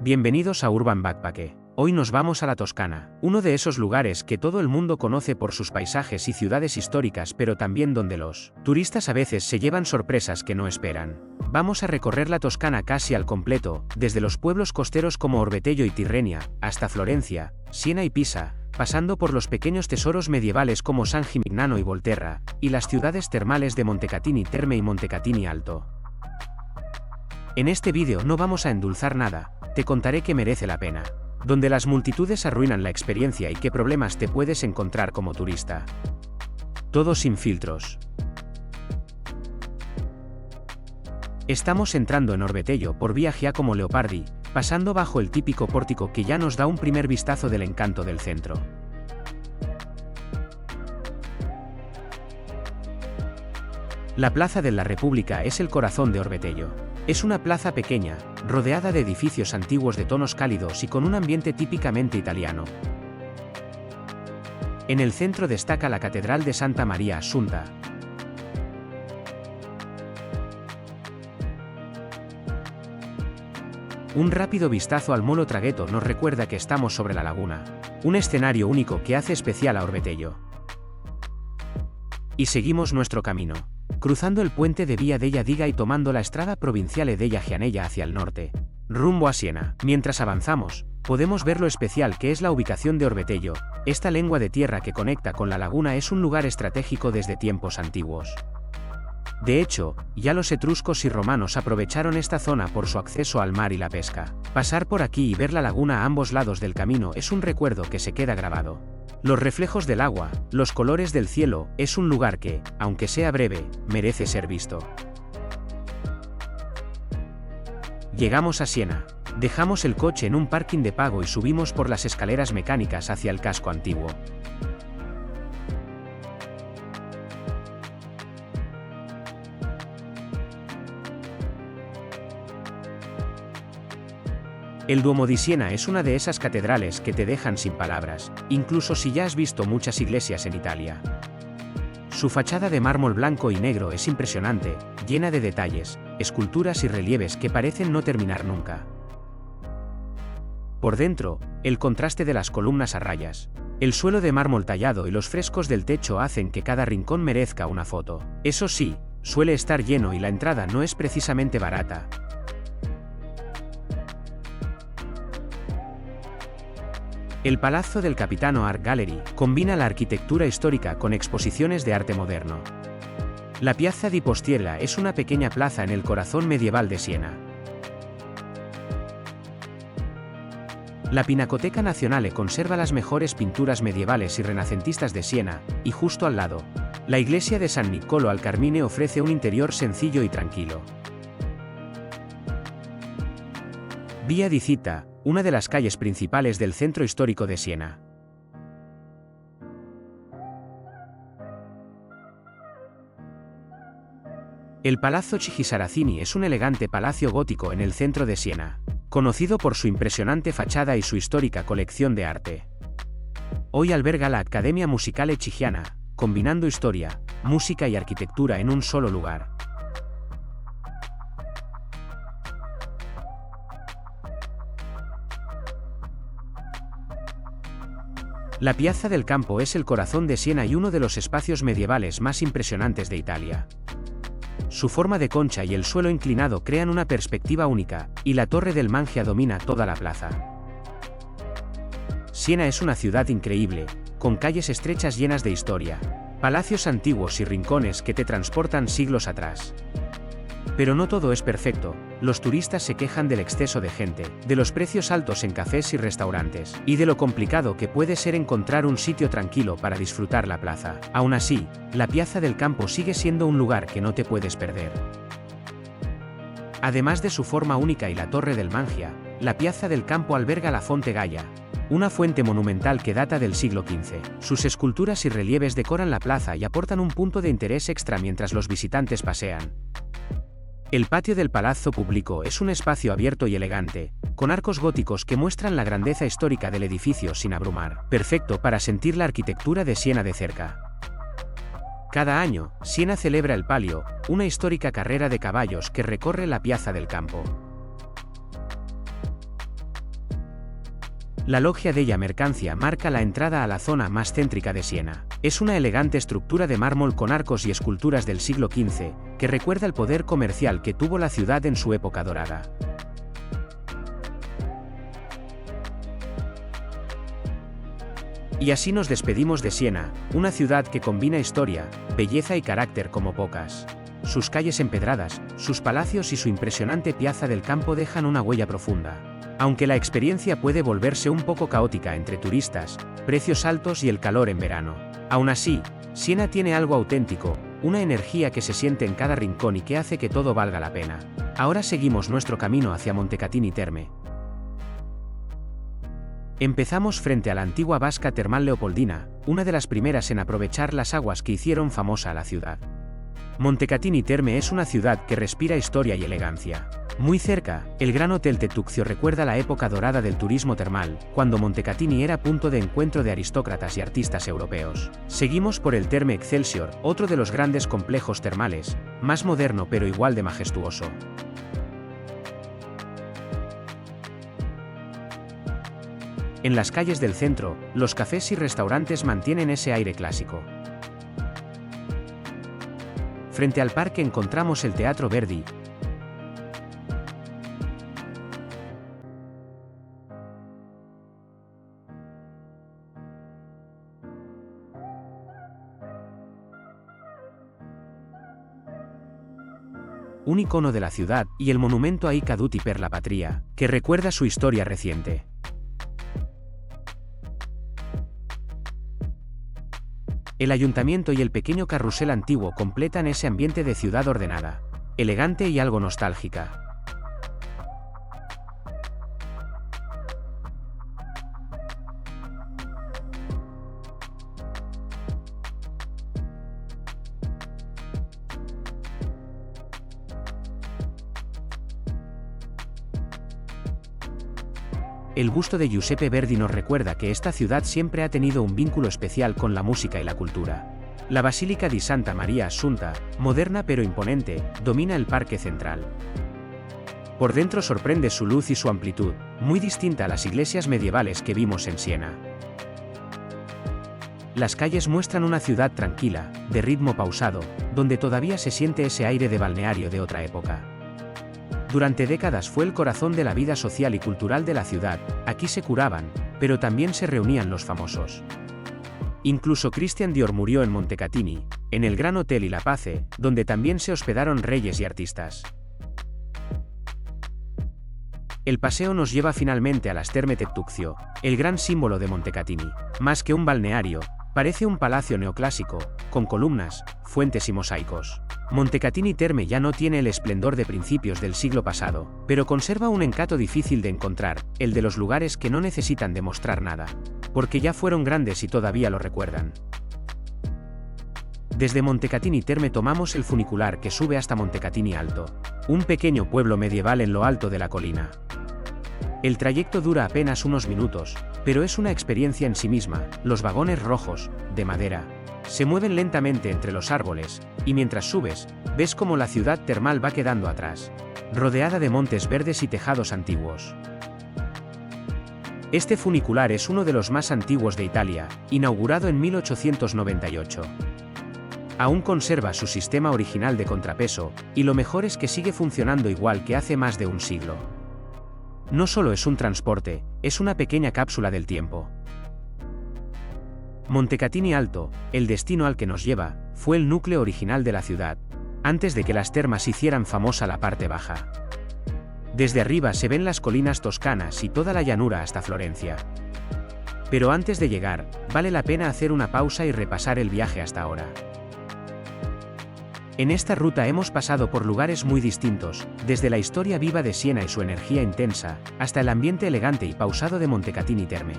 Bienvenidos a Urban Backpack. Hoy nos vamos a la Toscana, uno de esos lugares que todo el mundo conoce por sus paisajes y ciudades históricas, pero también donde los turistas a veces se llevan sorpresas que no esperan. Vamos a recorrer la Toscana casi al completo, desde los pueblos costeros como Orbetello y Tirrenia, hasta Florencia, Siena y Pisa, pasando por los pequeños tesoros medievales como San Gimignano y Volterra, y las ciudades termales de Montecatini Terme y Montecatini Alto. En este vídeo no vamos a endulzar nada, te contaré que merece la pena, donde las multitudes arruinan la experiencia y qué problemas te puedes encontrar como turista. Todo sin filtros. Estamos entrando en Orbetello por vía Giacomo Leopardi, pasando bajo el típico pórtico que ya nos da un primer vistazo del encanto del centro. La Plaza de la República es el corazón de Orbetello. Es una plaza pequeña, rodeada de edificios antiguos de tonos cálidos y con un ambiente típicamente italiano. En el centro destaca la Catedral de Santa María Assunta. Un rápido vistazo al Molo Traghetto nos recuerda que estamos sobre la laguna, un escenario único que hace especial a Orbetello. Y seguimos nuestro camino, cruzando el puente de Via della Diga y tomando la Strada Provinciale della Gianella hacia el norte, rumbo a Siena. Mientras avanzamos, podemos ver lo especial que es la ubicación de Orbetello. Esta lengua de tierra que conecta con la laguna es un lugar estratégico desde tiempos antiguos. De hecho, ya los etruscos y romanos aprovecharon esta zona por su acceso al mar y la pesca. Pasar por aquí y ver la laguna a ambos lados del camino es un recuerdo que se queda grabado. Los reflejos del agua, los colores del cielo, es un lugar que, aunque sea breve, merece ser visto. Llegamos a Siena. Dejamos el coche en un parking de pago y subimos por las escaleras mecánicas hacia el casco antiguo. El Duomo di Siena es una de esas catedrales que te dejan sin palabras, incluso si ya has visto muchas iglesias en Italia. Su fachada de mármol blanco y negro es impresionante, llena de detalles, esculturas y relieves que parecen no terminar nunca. Por dentro, el contraste de las columnas a rayas, el suelo de mármol tallado y los frescos del techo hacen que cada rincón merezca una foto. Eso sí, suele estar lleno y la entrada no es precisamente barata. El Palazzo del Capitano Art Gallery combina la arquitectura histórica con exposiciones de arte moderno. La Piazza di Postiera es una pequeña plaza en el corazón medieval de Siena. La Pinacoteca Nazionale conserva las mejores pinturas medievales y renacentistas de Siena, y justo al lado, la iglesia de San Niccolò al Carmine ofrece un interior sencillo y tranquilo. Via di Citta, una de las calles principales del centro histórico de Siena. El Palazzo Chigi Saracini es un elegante palacio gótico en el centro de Siena, conocido por su impresionante fachada y su histórica colección de arte. Hoy alberga la Accademia Musicale Chigiana, combinando historia, música y arquitectura en un solo lugar. La Piazza del Campo es el corazón de Siena y uno de los espacios medievales más impresionantes de Italia. Su forma de concha y el suelo inclinado crean una perspectiva única, y la Torre del Mangia domina toda la plaza. Siena es una ciudad increíble, con calles estrechas llenas de historia, palacios antiguos y rincones que te transportan siglos atrás. Pero no todo es perfecto, los turistas se quejan del exceso de gente, de los precios altos en cafés y restaurantes, y de lo complicado que puede ser encontrar un sitio tranquilo para disfrutar la plaza. Aún así, la Piazza del Campo sigue siendo un lugar que no te puedes perder. Además de su forma única y la Torre del Mangia, la Piazza del Campo alberga la Fonte Gaia, una fuente monumental que data del siglo XV. Sus esculturas y relieves decoran la plaza y aportan un punto de interés extra mientras los visitantes pasean. El patio del Palazzo Pubblico es un espacio abierto y elegante, con arcos góticos que muestran la grandeza histórica del edificio sin abrumar, perfecto para sentir la arquitectura de Siena de cerca. Cada año, Siena celebra el Palio, una histórica carrera de caballos que recorre la Piazza del Campo. La Loggia della Mercancia marca la entrada a la zona más céntrica de Siena. Es una elegante estructura de mármol con arcos y esculturas del siglo XV, que recuerda el poder comercial que tuvo la ciudad en su época dorada. Y así nos despedimos de Siena, una ciudad que combina historia, belleza y carácter como pocas. Sus calles empedradas, sus palacios y su impresionante Piazza del Campo dejan una huella profunda. Aunque la experiencia puede volverse un poco caótica entre turistas, precios altos y el calor en verano. Aún así, Siena tiene algo auténtico, una energía que se siente en cada rincón y que hace que todo valga la pena. Ahora seguimos nuestro camino hacia Montecatini Terme. Empezamos frente a la antigua vasca termal leopoldina, una de las primeras en aprovechar las aguas que hicieron famosa a la ciudad. Montecatini Terme es una ciudad que respira historia y elegancia. Muy cerca, el Gran Hotel Tettuccio recuerda la época dorada del turismo termal, cuando Montecatini era punto de encuentro de aristócratas y artistas europeos. Seguimos por el Terme Excelsior, otro de los grandes complejos termales, más moderno pero igual de majestuoso. En las calles del centro, los cafés y restaurantes mantienen ese aire clásico. Frente al parque encontramos el Teatro Verdi. Un icono de la ciudad, y el monumento ai caduti per la patria, que recuerda su historia reciente. El ayuntamiento y el pequeño carrusel antiguo completan ese ambiente de ciudad ordenada, elegante y algo nostálgica. El busto de Giuseppe Verdi nos recuerda que esta ciudad siempre ha tenido un vínculo especial con la música y la cultura. La Basílica di Santa Maria Assunta, moderna pero imponente, domina el parque central. Por dentro sorprende su luz y su amplitud, muy distinta a las iglesias medievales que vimos en Siena. Las calles muestran una ciudad tranquila, de ritmo pausado, donde todavía se siente ese aire de balneario de otra época. Durante décadas fue el corazón de la vida social y cultural de la ciudad, aquí se curaban, pero también se reunían los famosos. Incluso Christian Dior murió en Montecatini, en el Gran Hotel y La Pace, donde también se hospedaron reyes y artistas. El paseo nos lleva finalmente a las Terme Tettuccio, el gran símbolo de Montecatini. Más que un balneario, parece un palacio neoclásico, con columnas, fuentes y mosaicos. Montecatini Terme ya no tiene el esplendor de principios del siglo pasado, pero conserva un encanto difícil de encontrar, el de los lugares que no necesitan demostrar nada, porque ya fueron grandes y todavía lo recuerdan. Desde Montecatini Terme tomamos el funicular que sube hasta Montecatini Alto, un pequeño pueblo medieval en lo alto de la colina. El trayecto dura apenas unos minutos, pero es una experiencia en sí misma. Los vagones rojos, de madera, se mueven lentamente entre los árboles, y mientras subes, ves cómo la ciudad termal va quedando atrás, rodeada de montes verdes y tejados antiguos. Este funicular es uno de los más antiguos de Italia, inaugurado en 1898. Aún conserva su sistema original de contrapeso, y lo mejor es que sigue funcionando igual que hace más de un siglo. No solo es un transporte, es una pequeña cápsula del tiempo. Montecatini Alto, el destino al que nos lleva, fue el núcleo original de la ciudad, antes de que las termas hicieran famosa la parte baja. Desde arriba se ven las colinas toscanas y toda la llanura hasta Florencia. Pero antes de llegar, vale la pena hacer una pausa y repasar el viaje hasta ahora. En esta ruta hemos pasado por lugares muy distintos, desde la historia viva de Siena y su energía intensa, hasta el ambiente elegante y pausado de Montecatini Terme.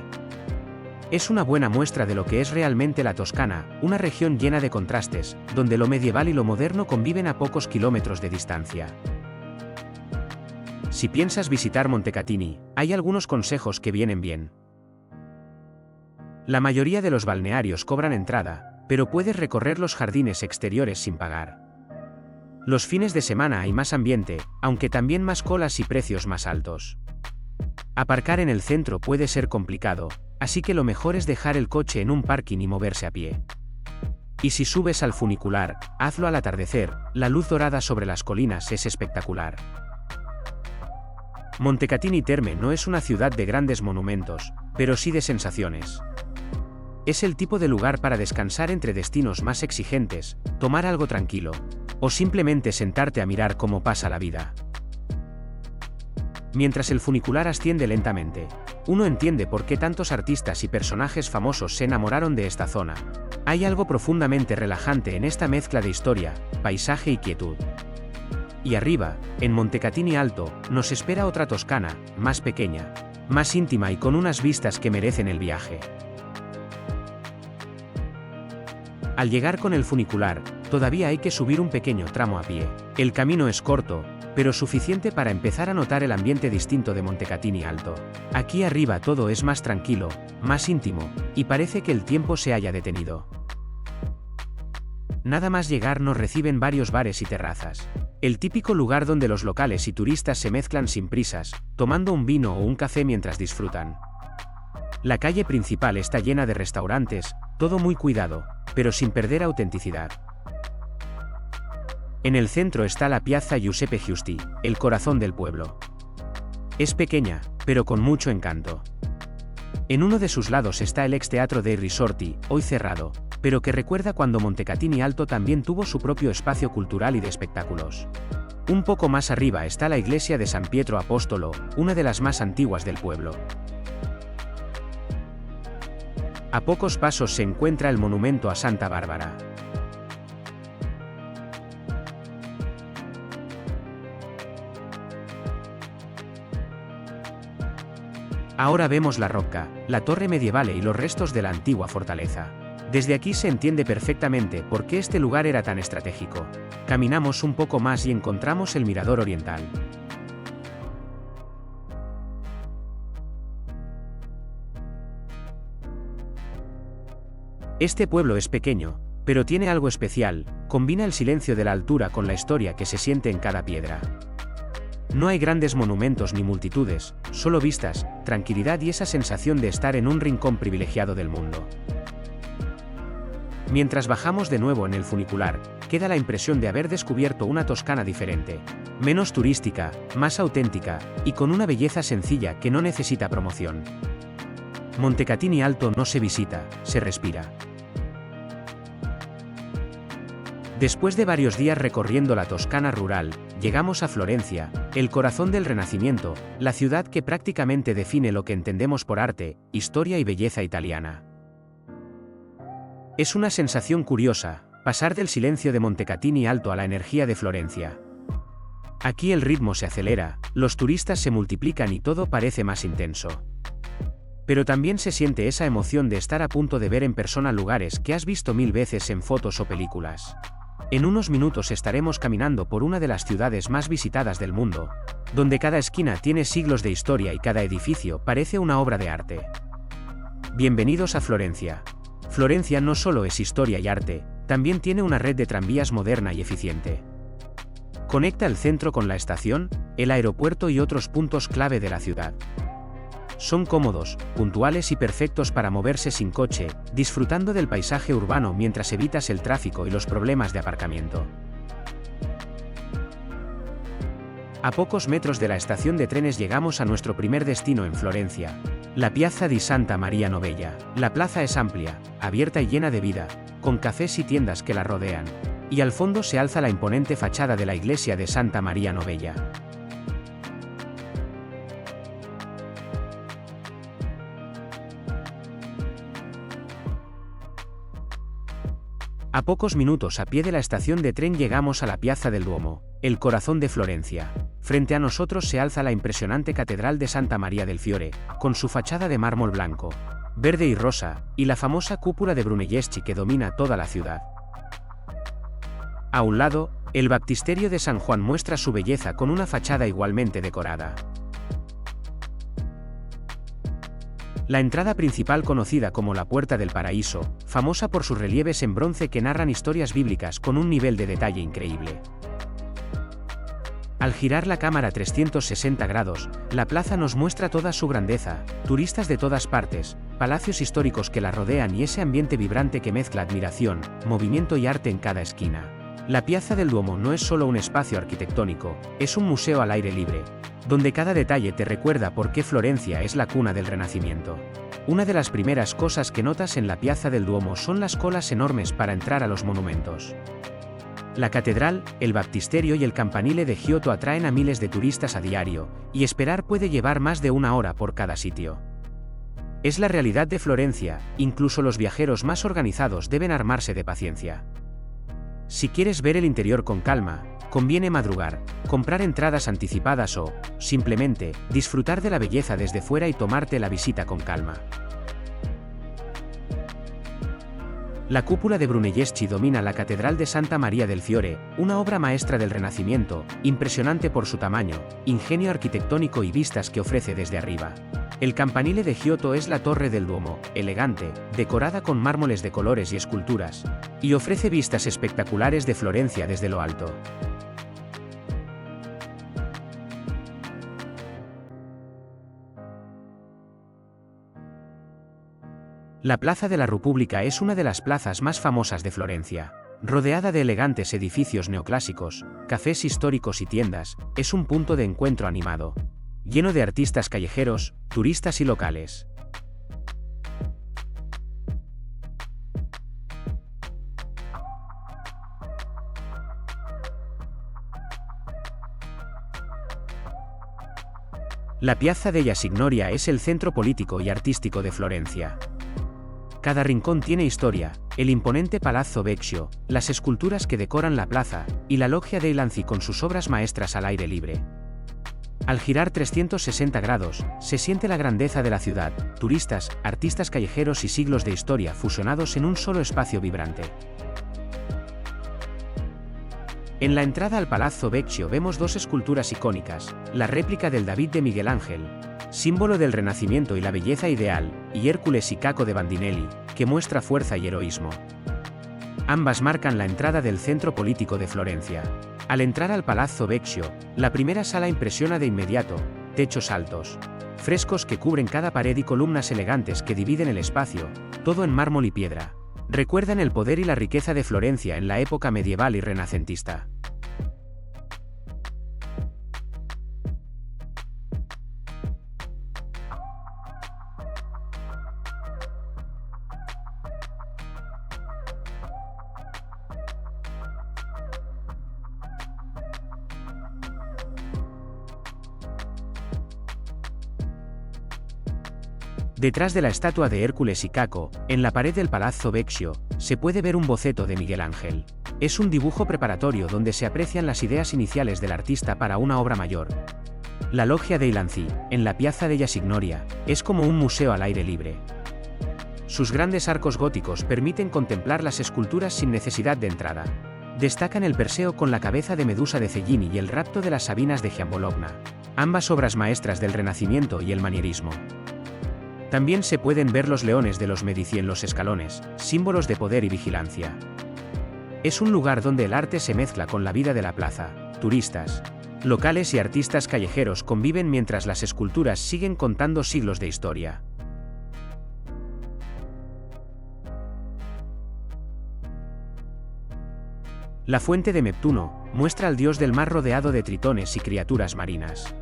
Es una buena muestra de lo que es realmente la Toscana, una región llena de contrastes, donde lo medieval y lo moderno conviven a pocos kilómetros de distancia. Si piensas visitar Montecatini, hay algunos consejos que vienen bien. La mayoría de los balnearios cobran entrada, pero puedes recorrer los jardines exteriores sin pagar. Los fines de semana hay más ambiente, aunque también más colas y precios más altos. Aparcar en el centro puede ser complicado, así que lo mejor es dejar el coche en un parking y moverse a pie. Y si subes al funicular, hazlo al atardecer, la luz dorada sobre las colinas es espectacular. Montecatini Terme no es una ciudad de grandes monumentos, pero sí de sensaciones. Es el tipo de lugar para descansar entre destinos más exigentes, tomar algo tranquilo, o simplemente sentarte a mirar cómo pasa la vida. Mientras el funicular asciende lentamente, uno entiende por qué tantos artistas y personajes famosos se enamoraron de esta zona. Hay algo profundamente relajante en esta mezcla de historia, paisaje y quietud. Y arriba, en Montecatini Alto, nos espera otra Toscana, más pequeña, más íntima y con unas vistas que merecen el viaje. Al llegar con el funicular, todavía hay que subir un pequeño tramo a pie. El camino es corto, pero suficiente para empezar a notar el ambiente distinto de Montecatini Alto. Aquí arriba todo es más tranquilo, más íntimo, y parece que el tiempo se haya detenido. Nada más llegar nos reciben varios bares y terrazas. El típico lugar donde los locales y turistas se mezclan sin prisas, tomando un vino o un café mientras disfrutan. La calle principal está llena de restaurantes, todo muy cuidado, pero sin perder autenticidad. En el centro está la Piazza Giuseppe Giusti, el corazón del pueblo. Es pequeña, pero con mucho encanto. En uno de sus lados está el ex Teatro dei Risorti, hoy cerrado, pero que recuerda cuando Montecatini Alto también tuvo su propio espacio cultural y de espectáculos. Un poco más arriba está la iglesia de San Pietro Apostolo, una de las más antiguas del pueblo. A pocos pasos se encuentra el monumento a Santa Bárbara. Ahora vemos la Rocca, la torre medieval y los restos de la antigua fortaleza. Desde aquí se entiende perfectamente por qué este lugar era tan estratégico. Caminamos un poco más y encontramos el mirador oriental. Este pueblo es pequeño, pero tiene algo especial, combina el silencio de la altura con la historia que se siente en cada piedra. No hay grandes monumentos ni multitudes, solo vistas, tranquilidad y esa sensación de estar en un rincón privilegiado del mundo. Mientras bajamos de nuevo en el funicular, queda la impresión de haber descubierto una Toscana diferente, menos turística, más auténtica, y con una belleza sencilla que no necesita promoción. Montecatini Alto no se visita, se respira. Después de varios días recorriendo la Toscana rural, llegamos a Florencia, el corazón del Renacimiento, la ciudad que prácticamente define lo que entendemos por arte, historia y belleza italiana. Es una sensación curiosa, pasar del silencio de Montecatini Alto a la energía de Florencia. Aquí el ritmo se acelera, los turistas se multiplican y todo parece más intenso. Pero también se siente esa emoción de estar a punto de ver en persona lugares que has visto 1000 veces en fotos o películas. En unos minutos estaremos caminando por una de las ciudades más visitadas del mundo, donde cada esquina tiene siglos de historia y cada edificio parece una obra de arte. Bienvenidos a Florencia. Florencia no solo es historia y arte, también tiene una red de tranvías moderna y eficiente. Conecta el centro con la estación, el aeropuerto y otros puntos clave de la ciudad. Son cómodos, puntuales y perfectos para moverse sin coche, disfrutando del paisaje urbano mientras evitas el tráfico y los problemas de aparcamiento. A pocos metros de la estación de trenes llegamos a nuestro primer destino en Florencia, la Piazza di Santa Maria Novella. La plaza es amplia, abierta y llena de vida, con cafés y tiendas que la rodean, y al fondo se alza la imponente fachada de la iglesia de Santa Maria Novella. A pocos minutos a pie de la estación de tren llegamos a la Piazza del Duomo, el corazón de Florencia. Frente a nosotros se alza la impresionante Catedral de Santa Maria del Fiore, con su fachada de mármol blanco, verde y rosa, y la famosa cúpula de Brunelleschi que domina toda la ciudad. A un lado, el baptisterio de San Juan muestra su belleza con una fachada igualmente decorada. La entrada principal, conocida como la Puerta del Paraíso, famosa por sus relieves en bronce que narran historias bíblicas con un nivel de detalle increíble. Al girar la cámara 360 grados, la plaza nos muestra toda su grandeza, turistas de todas partes, palacios históricos que la rodean y ese ambiente vibrante que mezcla admiración, movimiento y arte en cada esquina. La Piazza del Duomo no es solo un espacio arquitectónico, es un museo al aire libre, donde cada detalle te recuerda por qué Florencia es la cuna del Renacimiento. Una de las primeras cosas que notas en la Piazza del Duomo son las colas enormes para entrar a los monumentos. La catedral, el baptisterio y el campanile de Giotto atraen a miles de turistas a diario, y esperar puede llevar más de una hora por cada sitio. Es la realidad de Florencia, incluso los viajeros más organizados deben armarse de paciencia. Si quieres ver el interior con calma, conviene madrugar, comprar entradas anticipadas o, simplemente, disfrutar de la belleza desde fuera y tomarte la visita con calma. La cúpula de Brunelleschi domina la Catedral de Santa María del Fiore, una obra maestra del Renacimiento, impresionante por su tamaño, ingenio arquitectónico y vistas que ofrece desde arriba. El campanile de Giotto es la torre del Duomo, elegante, decorada con mármoles de colores y esculturas, y ofrece vistas espectaculares de Florencia desde lo alto. La Plaza de la República es una de las plazas más famosas de Florencia. Rodeada de elegantes edificios neoclásicos, cafés históricos y tiendas, es un punto de encuentro animado, lleno de artistas callejeros, turistas y locales. La Piazza della Signoria es el centro político y artístico de Florencia. Cada rincón tiene historia, el imponente Palazzo Vecchio, las esculturas que decoran la plaza, y la Loggia dei Lanzi con sus obras maestras al aire libre. Al girar 360 grados, se siente la grandeza de la ciudad, turistas, artistas callejeros y siglos de historia fusionados en un solo espacio vibrante. En la entrada al Palazzo Vecchio vemos dos esculturas icónicas, la réplica del David de Miguel Ángel, símbolo del Renacimiento y la belleza ideal, y Hércules y Caco de Bandinelli, que muestra fuerza y heroísmo. Ambas marcan la entrada del centro político de Florencia. Al entrar al Palazzo Vecchio, la primera sala impresiona de inmediato, techos altos, frescos que cubren cada pared y columnas elegantes que dividen el espacio, todo en mármol y piedra. Recuerdan el poder y la riqueza de Florencia en la época medieval y renacentista. Detrás de la estatua de Hércules y Caco, en la pared del Palazzo Vecchio, se puede ver un boceto de Miguel Ángel. Es un dibujo preparatorio donde se aprecian las ideas iniciales del artista para una obra mayor. La Loggia dei Lanzi, en la Piazza della Signoria, es como un museo al aire libre. Sus grandes arcos góticos permiten contemplar las esculturas sin necesidad de entrada. Destacan el Perseo con la cabeza de Medusa de Cellini y el rapto de las Sabinas de Giambologna, ambas obras maestras del Renacimiento y el manierismo. También se pueden ver los leones de los Medici en los escalones, símbolos de poder y vigilancia. Es un lugar donde el arte se mezcla con la vida de la plaza, turistas, locales y artistas callejeros conviven mientras las esculturas siguen contando siglos de historia. La fuente de Neptuno muestra al dios del mar rodeado de tritones y criaturas marinas.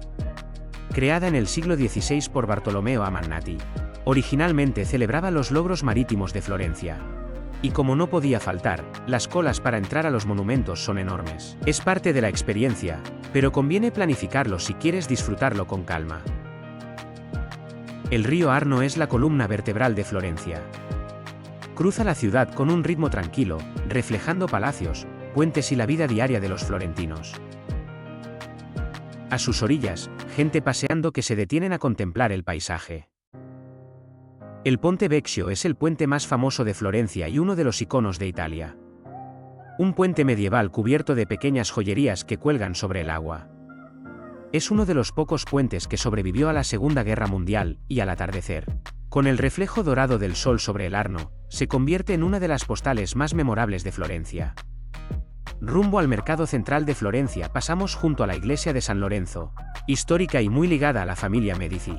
Creada en el siglo XVI por Bartolomeo Amannati, originalmente celebraba los logros marítimos de Florencia. Y como no podía faltar, las colas para entrar a los monumentos son enormes. Es parte de la experiencia, pero conviene planificarlo si quieres disfrutarlo con calma. El río Arno es la columna vertebral de Florencia. Cruza la ciudad con un ritmo tranquilo, reflejando palacios, puentes y la vida diaria de los florentinos. A sus orillas, gente paseando que se detienen a contemplar el paisaje. El Ponte Vecchio es el puente más famoso de Florencia y uno de los iconos de Italia. Un puente medieval cubierto de pequeñas joyerías que cuelgan sobre el agua. Es uno de los pocos puentes que sobrevivió a la Segunda Guerra Mundial, y al atardecer, con el reflejo dorado del sol sobre el Arno, se convierte en una de las postales más memorables de Florencia. Rumbo al mercado central de Florencia pasamos junto a la iglesia de San Lorenzo, histórica y muy ligada a la familia Medici.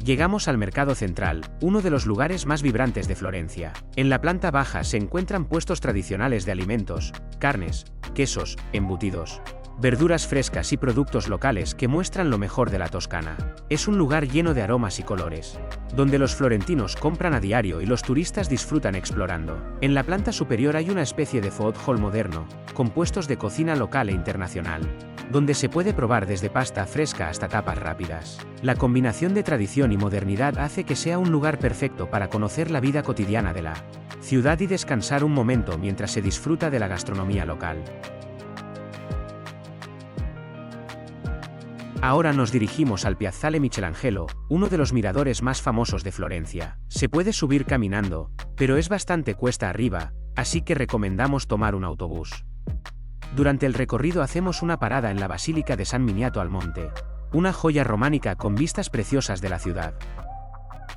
Llegamos al mercado central, uno de los lugares más vibrantes de Florencia. En la planta baja se encuentran puestos tradicionales de alimentos, carnes, quesos, embutidos, verduras frescas y productos locales que muestran lo mejor de la Toscana. Es un lugar lleno de aromas y colores, donde los florentinos compran a diario y los turistas disfrutan explorando. En la planta superior hay una especie de food hall moderno, con puestos de cocina local e internacional, donde se puede probar desde pasta fresca hasta tapas rápidas. La combinación de tradición y modernidad hace que sea un lugar perfecto para conocer la vida cotidiana de la ciudad y descansar un momento mientras se disfruta de la gastronomía local. Ahora nos dirigimos al Piazzale Michelangelo, uno de los miradores más famosos de Florencia. Se puede subir caminando, pero es bastante cuesta arriba, así que recomendamos tomar un autobús. Durante el recorrido hacemos una parada en la Basílica de San Miniato al Monte, una joya románica con vistas preciosas de la ciudad.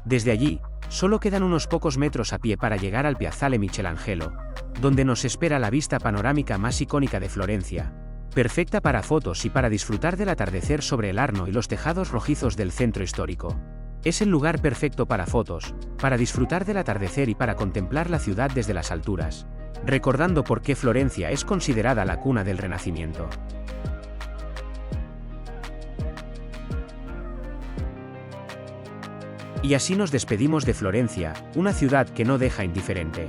Desde allí, solo quedan unos pocos metros a pie para llegar al Piazzale Michelangelo, donde nos espera la vista panorámica más icónica de Florencia, perfecta para fotos y para disfrutar del atardecer sobre el Arno y los tejados rojizos del centro histórico. Es el lugar perfecto para fotos, para disfrutar del atardecer y para contemplar la ciudad desde las alturas, recordando por qué Florencia es considerada la cuna del Renacimiento. Y así nos despedimos de Florencia, una ciudad que no deja indiferente.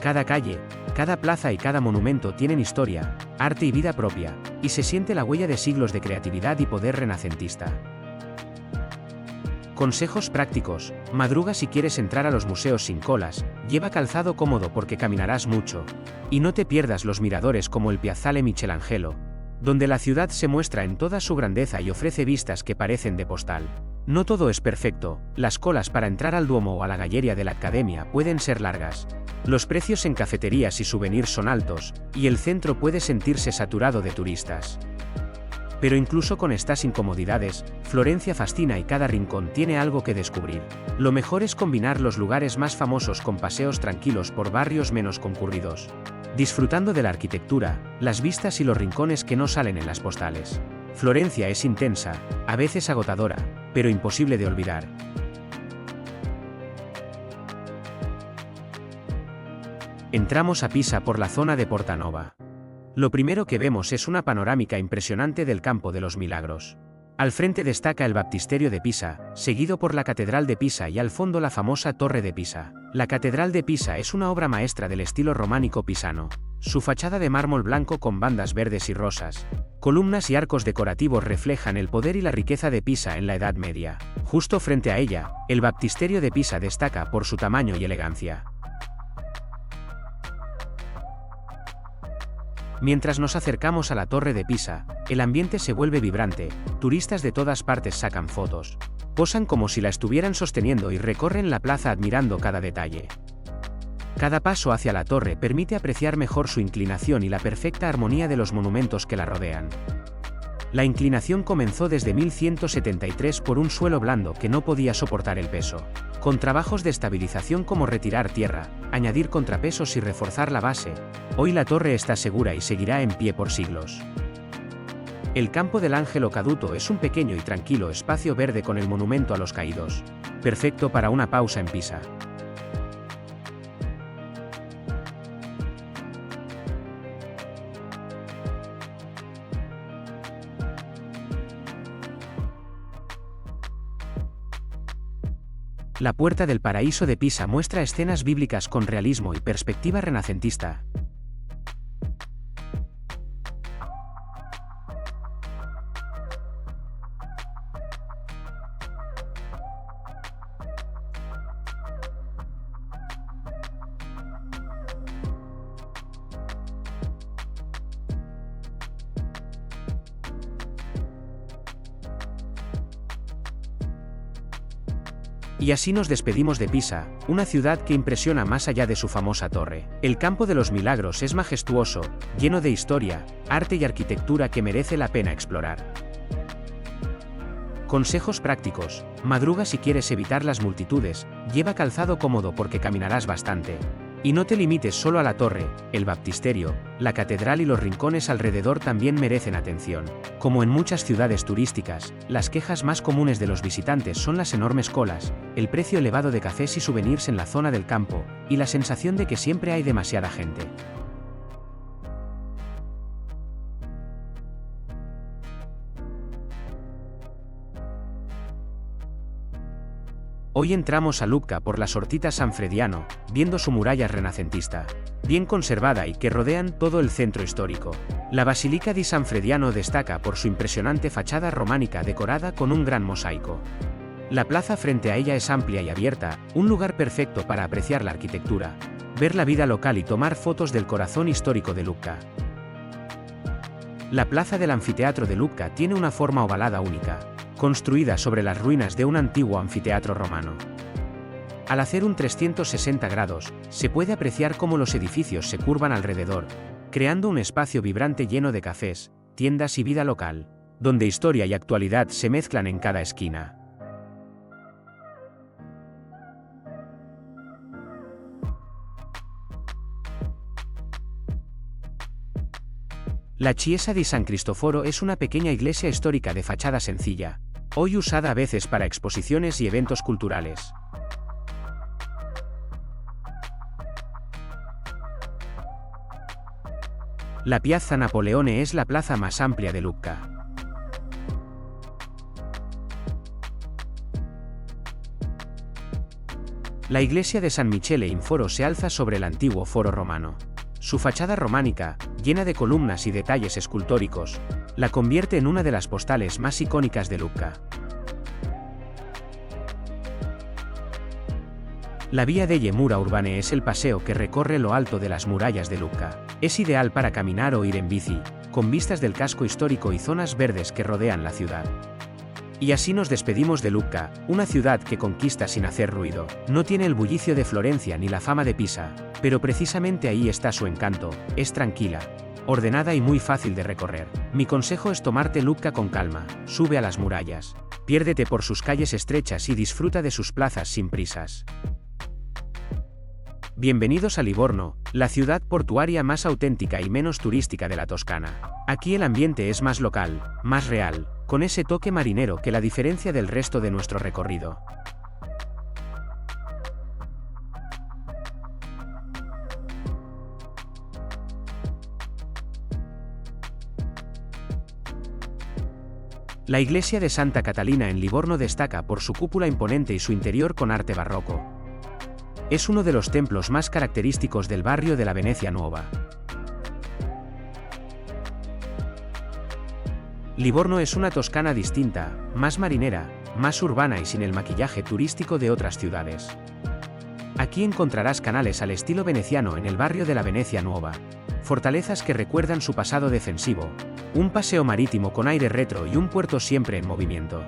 Cada calle, cada plaza y cada monumento tienen historia, arte y vida propia, y se siente la huella de siglos de creatividad y poder renacentista. Consejos prácticos: madruga si quieres entrar a los museos sin colas, lleva calzado cómodo porque caminarás mucho, y no te pierdas los miradores como el Piazzale Michelangelo, donde la ciudad se muestra en toda su grandeza y ofrece vistas que parecen de postal. No todo es perfecto, las colas para entrar al Duomo o a la Galleria de la Accademia pueden ser largas, los precios en cafeterías y souvenirs son altos, y el centro puede sentirse saturado de turistas. Pero incluso con estas incomodidades, Florencia fascina y cada rincón tiene algo que descubrir. Lo mejor es combinar los lugares más famosos con paseos tranquilos por barrios menos concurridos, disfrutando de la arquitectura, las vistas y los rincones que no salen en las postales. Florencia es intensa, a veces agotadora, pero imposible de olvidar. Entramos a Pisa por la zona de Portanova. Lo primero que vemos es una panorámica impresionante del Campo de los Milagros. Al frente destaca el Baptisterio de Pisa, seguido por la Catedral de Pisa y al fondo la famosa Torre de Pisa. La Catedral de Pisa es una obra maestra del estilo románico pisano. Su fachada de mármol blanco con bandas verdes y rosas, columnas y arcos decorativos reflejan el poder y la riqueza de Pisa en la Edad Media. Justo frente a ella, el Baptisterio de Pisa destaca por su tamaño y elegancia. Mientras nos acercamos a la Torre de Pisa, el ambiente se vuelve vibrante, turistas de todas partes sacan fotos, posan como si la estuvieran sosteniendo y recorren la plaza admirando cada detalle. Cada paso hacia la torre permite apreciar mejor su inclinación y la perfecta armonía de los monumentos que la rodean. La inclinación comenzó desde 1173 por un suelo blando que no podía soportar el peso, con trabajos de estabilización como retirar tierra, añadir contrapesos y reforzar la base. Hoy la torre está segura y seguirá en pie por siglos. El Campo del Angelo Caduto es un pequeño y tranquilo espacio verde con el monumento a los caídos, perfecto para una pausa en Pisa. La Puerta del Paraíso de Pisa muestra escenas bíblicas con realismo y perspectiva renacentista. Y así nos despedimos de Pisa, una ciudad que impresiona más allá de su famosa torre. El Campo de los Milagros es majestuoso, lleno de historia, arte y arquitectura que merece la pena explorar. Consejos prácticos: madruga si quieres evitar las multitudes, lleva calzado cómodo porque caminarás bastante. Y no te limites solo a la torre, el baptisterio, la catedral y los rincones alrededor también merecen atención. Como en muchas ciudades turísticas, las quejas más comunes de los visitantes son las enormes colas, el precio elevado de cafés y souvenirs en la zona del campo, y la sensación de que siempre hay demasiada gente. Hoy entramos a Lucca por la Sortita San Frediano, viendo su muralla renacentista, bien conservada y que rodean todo el centro histórico. La Basilica di San Frediano destaca por su impresionante fachada románica decorada con un gran mosaico. La plaza frente a ella es amplia y abierta, un lugar perfecto para apreciar la arquitectura, ver la vida local y tomar fotos del corazón histórico de Lucca. La plaza del anfiteatro de Lucca tiene una forma ovalada única, construida sobre las ruinas de un antiguo anfiteatro romano. Al hacer un 360 grados, se puede apreciar cómo los edificios se curvan alrededor, creando un espacio vibrante lleno de cafés, tiendas y vida local, donde historia y actualidad se mezclan en cada esquina. La Chiesa di San Cristoforo es una pequeña iglesia histórica de fachada sencilla, hoy usada a veces para exposiciones y eventos culturales. La Piazza Napoleone es la plaza más amplia de Lucca. La iglesia de San Michele in Foro se alza sobre el antiguo foro romano. Su fachada románica, llena de columnas y detalles escultóricos, la convierte en una de las postales más icónicas de Lucca. La Via delle Mura Urbane es el paseo que recorre lo alto de las murallas de Lucca. Es ideal para caminar o ir en bici, con vistas del casco histórico y zonas verdes que rodean la ciudad. Y así nos despedimos de Lucca, una ciudad que conquista sin hacer ruido. No tiene el bullicio de Florencia ni la fama de Pisa, pero precisamente ahí está su encanto, es tranquila, ordenada y muy fácil de recorrer. Mi consejo es tomarte Lucca con calma, sube a las murallas, piérdete por sus calles estrechas y disfruta de sus plazas sin prisas. Bienvenidos a Livorno, la ciudad portuaria más auténtica y menos turística de la Toscana. Aquí el ambiente es más local, más real, con ese toque marinero que la diferencia del resto de nuestro recorrido. La iglesia de Santa Catalina en Livorno destaca por su cúpula imponente y su interior con arte barroco. Es uno de los templos más característicos del barrio de la Venecia Nuova. Livorno es una Toscana distinta, más marinera, más urbana y sin el maquillaje turístico de otras ciudades. Aquí encontrarás canales al estilo veneciano en el barrio de la Venecia Nuova, fortalezas que recuerdan su pasado defensivo, un paseo marítimo con aire retro y un puerto siempre en movimiento.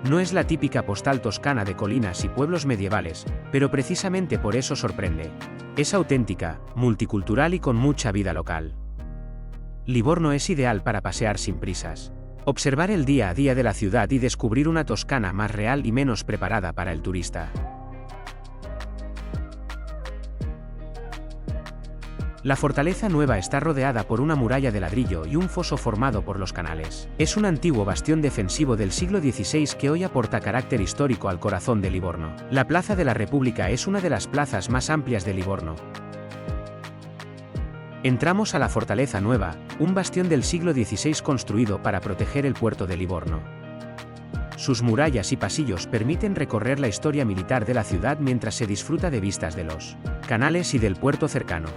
No es la típica postal toscana de colinas y pueblos medievales, pero precisamente por eso sorprende. Es auténtica, multicultural y con mucha vida local. Livorno es ideal para pasear sin prisas, observar el día a día de la ciudad y descubrir una Toscana más real y menos preparada para el turista. La fortaleza nueva está rodeada por una muralla de ladrillo y un foso formado por los canales. Es un antiguo bastión defensivo del siglo XVI que hoy aporta carácter histórico al corazón de Livorno. La Plaza de la República es una de las plazas más amplias de Livorno. Entramos a la Fortaleza Nueva, un bastión del siglo XVI construido para proteger el puerto de Livorno. Sus murallas y pasillos permiten recorrer la historia militar de la ciudad mientras se disfruta de vistas de los canales y del puerto cercano.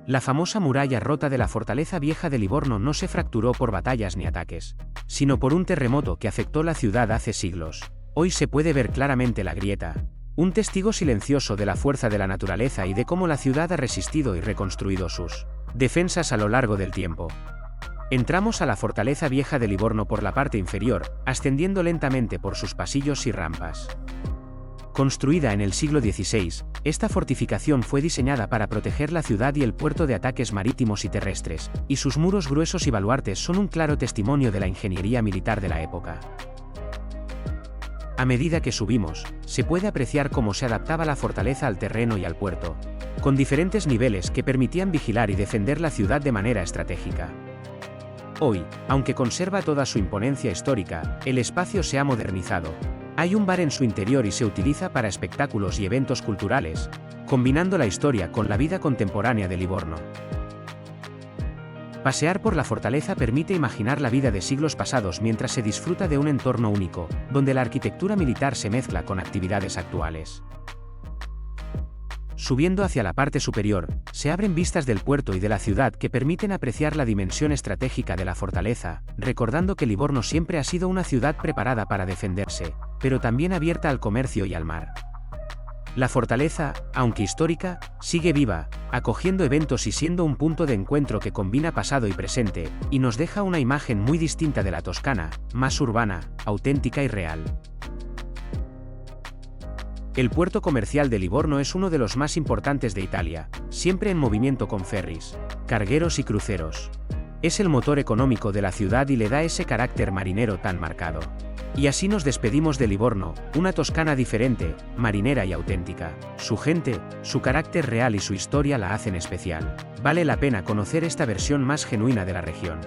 La famosa muralla rota de la Fortaleza Vieja de Livorno no se fracturó por batallas ni ataques, sino por un terremoto que afectó la ciudad hace siglos. Hoy se puede ver claramente la grieta, un testigo silencioso de la fuerza de la naturaleza y de cómo la ciudad ha resistido y reconstruido sus defensas a lo largo del tiempo. Entramos a la Fortaleza Vieja de Livorno por la parte inferior, ascendiendo lentamente por sus pasillos y rampas. Construida en el siglo XVI, esta fortificación fue diseñada para proteger la ciudad y el puerto de ataques marítimos y terrestres, y sus muros gruesos y baluartes son un claro testimonio de la ingeniería militar de la época. A medida que subimos, se puede apreciar cómo se adaptaba la fortaleza al terreno y al puerto, con diferentes niveles que permitían vigilar y defender la ciudad de manera estratégica. Hoy, aunque conserva toda su imponencia histórica, el espacio se ha modernizado. Hay un bar en su interior y se utiliza para espectáculos y eventos culturales, combinando la historia con la vida contemporánea de Livorno. Pasear por la fortaleza permite imaginar la vida de siglos pasados mientras se disfruta de un entorno único, donde la arquitectura militar se mezcla con actividades actuales. Subiendo hacia la parte superior, se abren vistas del puerto y de la ciudad que permiten apreciar la dimensión estratégica de la fortaleza, recordando que Livorno siempre ha sido una ciudad preparada para defenderse, pero también abierta al comercio y al mar. La fortaleza, aunque histórica, sigue viva, acogiendo eventos y siendo un punto de encuentro que combina pasado y presente, y nos deja una imagen muy distinta de la Toscana, más urbana, auténtica y real. El puerto comercial de Livorno es uno de los más importantes de Italia, siempre en movimiento con ferries, cargueros y cruceros. Es el motor económico de la ciudad y le da ese carácter marinero tan marcado. Y así nos despedimos de Livorno, una Toscana diferente, marinera y auténtica. Su gente, su carácter real y su historia la hacen especial. Vale la pena conocer esta versión más genuina de la región.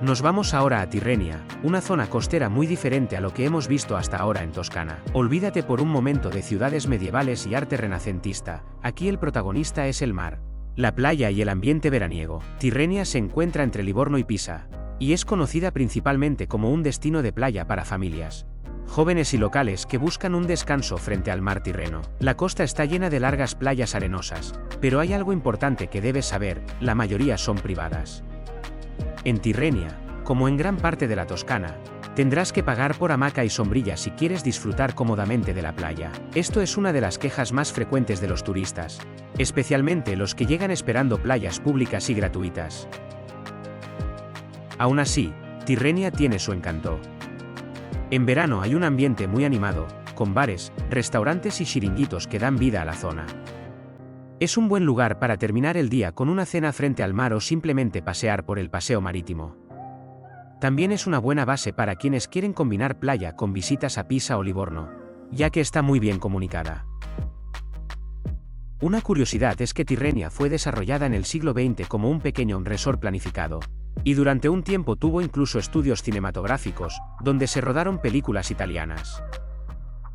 Nos vamos ahora a Tirrenia, una zona costera muy diferente a lo que hemos visto hasta ahora en Toscana. Olvídate por un momento de ciudades medievales y arte renacentista, aquí el protagonista es el mar, la playa y el ambiente veraniego. Tirrenia se encuentra entre Livorno y Pisa, y es conocida principalmente como un destino de playa para familias jóvenes y locales que buscan un descanso frente al mar Tirreno. La costa está llena de largas playas arenosas, pero hay algo importante que debes saber, la mayoría son privadas. En Tirrenia, como en gran parte de la Toscana, tendrás que pagar por hamaca y sombrilla si quieres disfrutar cómodamente de la playa. Esto es una de las quejas más frecuentes de los turistas, especialmente los que llegan esperando playas públicas y gratuitas. Aún así, Tirrenia tiene su encanto. En verano hay un ambiente muy animado, con bares, restaurantes y chiringuitos que dan vida a la zona. Es un buen lugar para terminar el día con una cena frente al mar o simplemente pasear por el paseo marítimo. También es una buena base para quienes quieren combinar playa con visitas a Pisa o Livorno, ya que está muy bien comunicada. Una curiosidad es que Tirrenia fue desarrollada en el siglo XX como un pequeño resort planificado, y durante un tiempo tuvo incluso estudios cinematográficos, donde se rodaron películas italianas.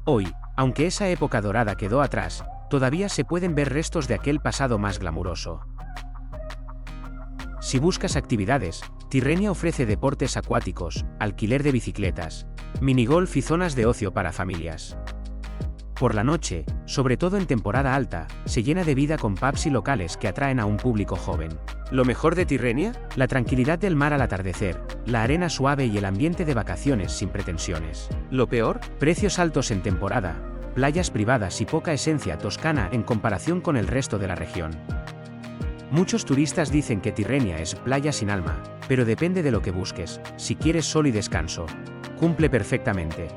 Hoy, aunque esa época dorada quedó atrás, todavía se pueden ver restos de aquel pasado más glamuroso. Si buscas actividades, Tirrenia ofrece deportes acuáticos, alquiler de bicicletas, minigolf y zonas de ocio para familias. Por la noche, sobre todo en temporada alta, se llena de vida con pubs y locales que atraen a un público joven. ¿Lo mejor de Tirrenia? La tranquilidad del mar al atardecer, la arena suave y el ambiente de vacaciones sin pretensiones. ¿Lo peor? Precios altos en temporada, playas privadas y poca esencia toscana en comparación con el resto de la región. Muchos turistas dicen que Tirrenia es playa sin alma, pero depende de lo que busques. Si quieres sol y descanso, cumple perfectamente.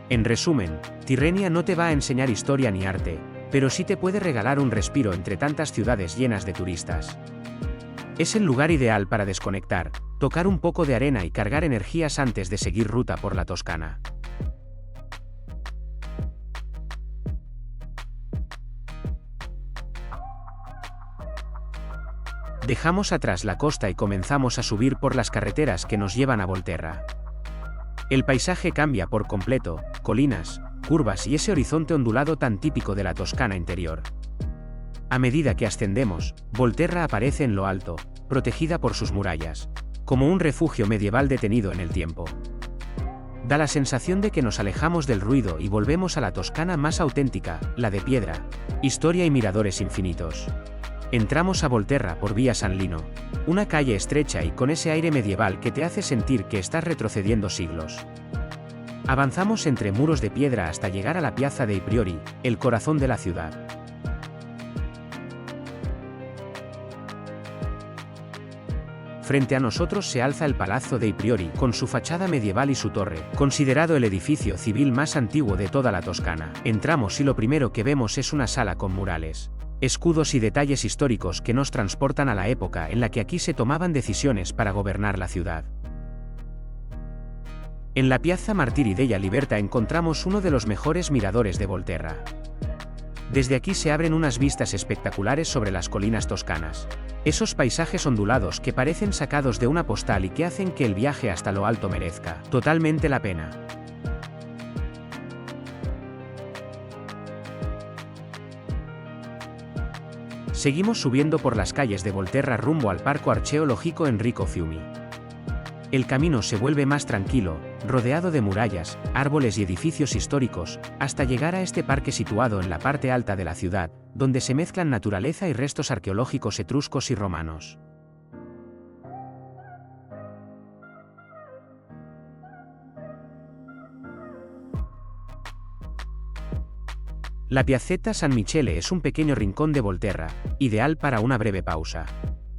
En resumen, Tirrenia no te va a enseñar historia ni arte, pero sí te puede regalar un respiro entre tantas ciudades llenas de turistas. Es el lugar ideal para desconectar, tocar un poco de arena y cargar energías antes de seguir ruta por la Toscana. Dejamos atrás la costa y comenzamos a subir por las carreteras que nos llevan a Volterra. El paisaje cambia por completo, colinas, curvas y ese horizonte ondulado tan típico de la Toscana interior. A medida que ascendemos, Volterra aparece en lo alto, protegida por sus murallas, como un refugio medieval detenido en el tiempo. Da la sensación de que nos alejamos del ruido y volvemos a la Toscana más auténtica, la de piedra, historia y miradores infinitos. Entramos a Volterra por Vía San Lino, una calle estrecha y con ese aire medieval que te hace sentir que estás retrocediendo siglos. Avanzamos entre muros de piedra hasta llegar a la Piazza dei Priori, el corazón de la ciudad. Frente a nosotros se alza el Palazzo dei Priori, con su fachada medieval y su torre, considerado el edificio civil más antiguo de toda la Toscana. Entramos y lo primero que vemos es una sala con murales, escudos y detalles históricos que nos transportan a la época en la que aquí se tomaban decisiones para gobernar la ciudad. En la Piazza Martiri della Libertà encontramos uno de los mejores miradores de Volterra. Desde aquí se abren unas vistas espectaculares sobre las colinas toscanas. Esos paisajes ondulados que parecen sacados de una postal y que hacen que el viaje hasta lo alto merezca totalmente la pena. Seguimos subiendo por las calles de Volterra rumbo al Parco Archeologico Enrico Fiumi. El camino se vuelve más tranquilo, rodeado de murallas, árboles y edificios históricos, hasta llegar a este parque situado en la parte alta de la ciudad, donde se mezclan naturaleza y restos arqueológicos etruscos y romanos. La Piazzetta San Michele es un pequeño rincón de Volterra, ideal para una breve pausa.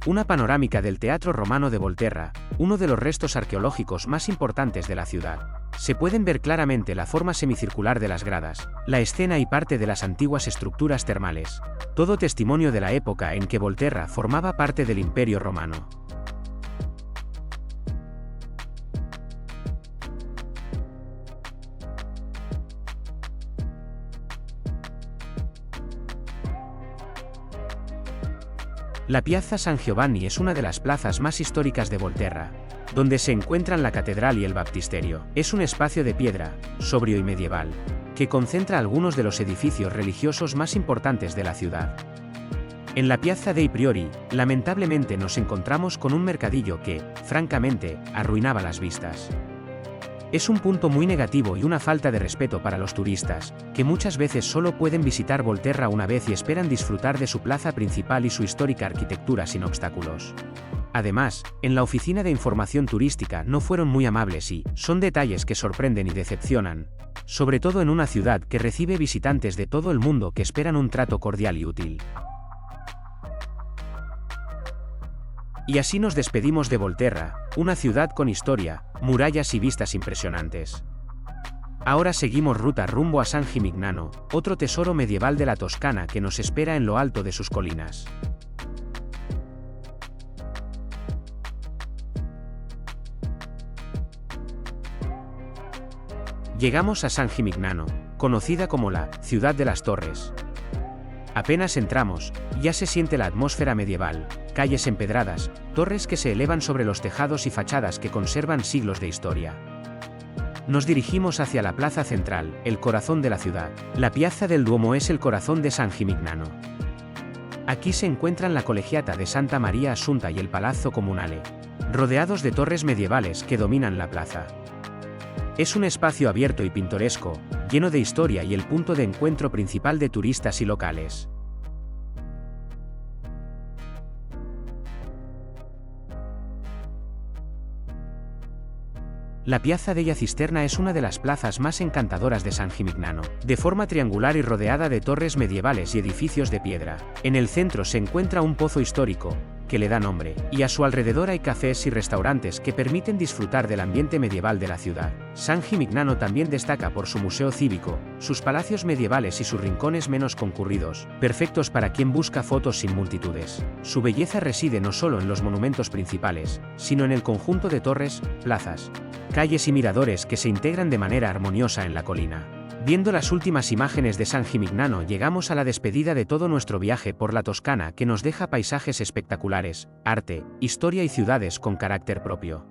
Una panorámica del Teatro Romano de Volterra, uno de los restos arqueológicos más importantes de la ciudad. Se pueden ver claramente la forma semicircular de las gradas, la escena y parte de las antiguas estructuras termales. Todo testimonio de la época en que Volterra formaba parte del Imperio Romano. La Piazza San Giovanni es una de las plazas más históricas de Volterra, donde se encuentran la catedral y el baptisterio. Es un espacio de piedra, sobrio y medieval, que concentra algunos de los edificios religiosos más importantes de la ciudad. En la Piazza dei Priori, lamentablemente nos encontramos con un mercadillo que, francamente, arruinaba las vistas. Es un punto muy negativo y una falta de respeto para los turistas, que muchas veces solo pueden visitar Volterra una vez y esperan disfrutar de su plaza principal y su histórica arquitectura sin obstáculos. Además, en la oficina de información turística no fueron muy amables y son detalles que sorprenden y decepcionan, sobre todo en una ciudad que recibe visitantes de todo el mundo que esperan un trato cordial y útil. Y así nos despedimos de Volterra, una ciudad con historia, murallas y vistas impresionantes. Ahora seguimos ruta rumbo a San Gimignano, otro tesoro medieval de la Toscana que nos espera en lo alto de sus colinas. Llegamos a San Gimignano, conocida como la Ciudad de las Torres. Apenas entramos, ya se siente la atmósfera medieval, calles empedradas, torres que se elevan sobre los tejados y fachadas que conservan siglos de historia. Nos dirigimos hacia la plaza central, el corazón de la ciudad. La Piazza del Duomo es el corazón de San Gimignano. Aquí se encuentran la Colegiata de Santa María Assunta y el Palazzo Comunale, rodeados de torres medievales que dominan la plaza. Es un espacio abierto y pintoresco, lleno de historia y el punto de encuentro principal de turistas y locales. La Piazza della Cisterna es una de las plazas más encantadoras de San Gimignano, de forma triangular y rodeada de torres medievales y edificios de piedra. En el centro se encuentra un pozo histórico, que le da nombre, y a su alrededor hay cafés y restaurantes que permiten disfrutar del ambiente medieval de la ciudad. San Gimignano también destaca por su museo cívico, sus palacios medievales y sus rincones menos concurridos, perfectos para quien busca fotos sin multitudes. Su belleza reside no solo en los monumentos principales, sino en el conjunto de torres, plazas, calles y miradores que se integran de manera armoniosa en la colina. Viendo las últimas imágenes de San Gimignano llegamos a la despedida de todo nuestro viaje por la Toscana que nos deja paisajes espectaculares, arte, historia y ciudades con carácter propio.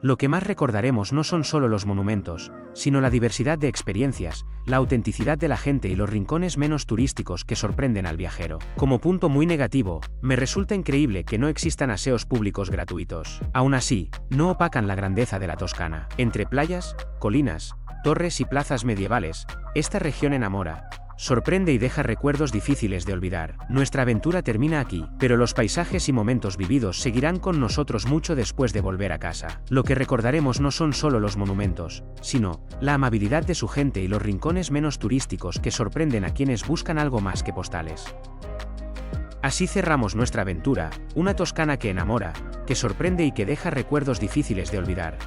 Lo que más recordaremos no son solo los monumentos, sino la diversidad de experiencias, la autenticidad de la gente y los rincones menos turísticos que sorprenden al viajero. Como punto muy negativo, me resulta increíble que no existan aseos públicos gratuitos. Aún así, no opacan la grandeza de la Toscana. Entre playas, colinas, torres y plazas medievales, esta región enamora, sorprende y deja recuerdos difíciles de olvidar. Nuestra aventura termina aquí, pero los paisajes y momentos vividos seguirán con nosotros mucho después de volver a casa. Lo que recordaremos no son solo los monumentos, sino la amabilidad de su gente y los rincones menos turísticos que sorprenden a quienes buscan algo más que postales. Así cerramos nuestra aventura, una Toscana que enamora, que sorprende y que deja recuerdos difíciles de olvidar.